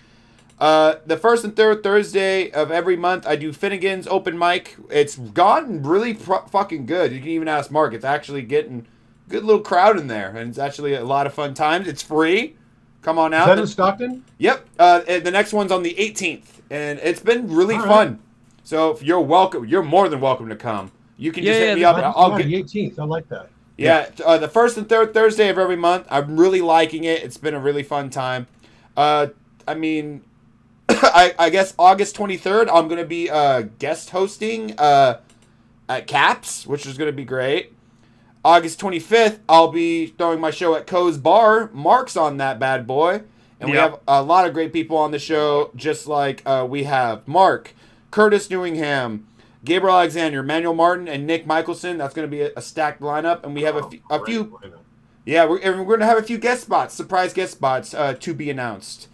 The first and third Thursday of every month, I do Finnegan's open mic. It's gotten really fucking good. You can even ask Mark. It's actually getting a good little crowd in there, and it's actually a lot of fun times. It's free. Come on out. Is that in Stockton? Yep. The next one's on the 18th, and it's been really fun. So if you're welcome, you're more than welcome to come. You can just hit me up. I'll get the 18th. I like that. Yeah, the first and third Thursday of every month. I'm really liking it. It's been a really fun time. I mean, I guess August 23rd, I'm going to be guest hosting at Caps, which is going to be great. August 25th, I'll be throwing my show at Coe's Bar. Mark's on that bad boy. And we have a lot of great people on the show, just like we have Mark, Curtis Newingham, Gabriel Alexander, Manuel Martin, and Nick Michelson. That's going to be a stacked lineup. And we have a few... Yeah, we're going to have a few guest spots, surprise guest spots to be announced.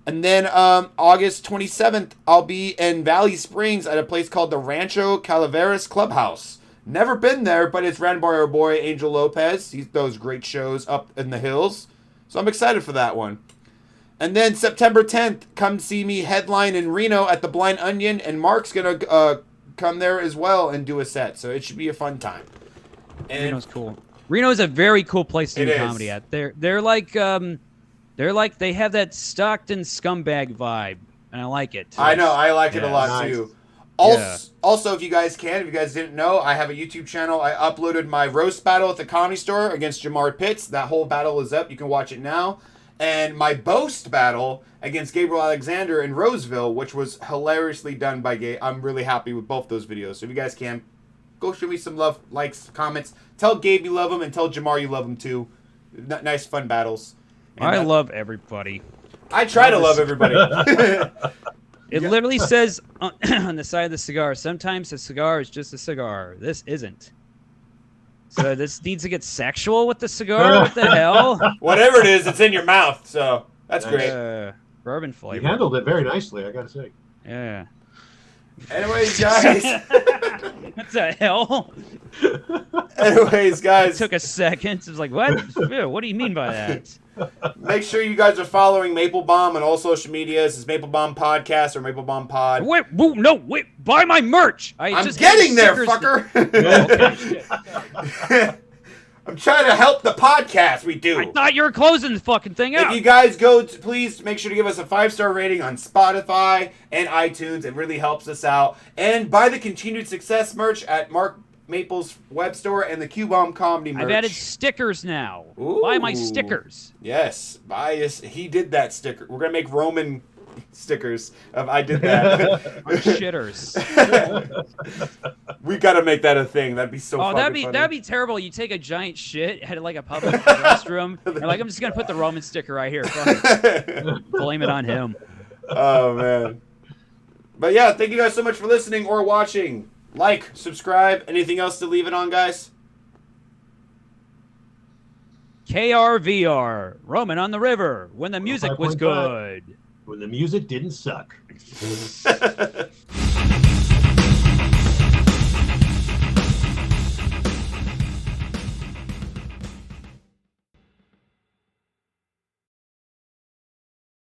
And then August 27th, I'll be in Valley Springs at a place called the Rancho Calaveras Clubhouse. Never been there, but it's ran by our boy Angel Lopez. He does great shows up in the hills. So I'm excited for that one. And then September 10th, come see me headline in Reno at the Blind Onion. And Mark's going to come there as well and do a set. So it should be a fun time. And Reno's cool. Reno's a very cool place to do comedy at. They're like they have that Stockton scumbag vibe, and I like it. I know, I like it a lot too. Also, if you guys didn't know, I have a YouTube channel. I uploaded my roast battle at the Comedy Store against Jamar Pitts. That whole battle is up. You can watch it now. And my boast battle against Gabriel Alexander in Roseville, which was hilariously done by Gabe. I'm really happy with both those videos. So if you guys can, go show me some love, likes, comments. Tell Gabe you love him and tell Jamar you love him too. Nice, fun battles. And I love everybody. I try to love everybody. It literally says on the side of the cigar, sometimes a cigar is just a cigar. This isn't. So this needs to get sexual with the cigar? What the hell? Whatever it is, it's in your mouth, so that's great. Bourbon flavor. You handled it very nicely, I gotta say. Yeah. Anyways, guys. What the hell? Anyways, guys. It took a second. It was like, what? What do you mean by that? Make sure you guys are following Maple Bomb on all social medias. It's Maple Bomb Podcast or Maple Bomb Pod. Wait, buy my merch. I'm just getting there, fucker. Okay. I'm trying to help the podcast we do. I thought you were closing the fucking thing out. If you guys go, please make sure to give us a 5-star rating on Spotify and iTunes. It really helps us out. And buy the Continued Success merch at Mark Maple's web store and the Q-Bomb Comedy merch. I've added stickers now. Ooh. Buy my stickers. Yes, he did that sticker. We're gonna make Roman stickers of I did that. Our shitters. We gotta make that a thing. That'd be so. Oh, funny. that'd be terrible. You take a giant shit at like a public restroom. You're like, I'm just gonna put the Roman sticker right here. Blame it on him. Oh man. But yeah, thank you guys so much for listening or watching. Like, subscribe. Anything else to leave it on, guys? KRVR, Roman on the River, when the music was good. When the music didn't suck.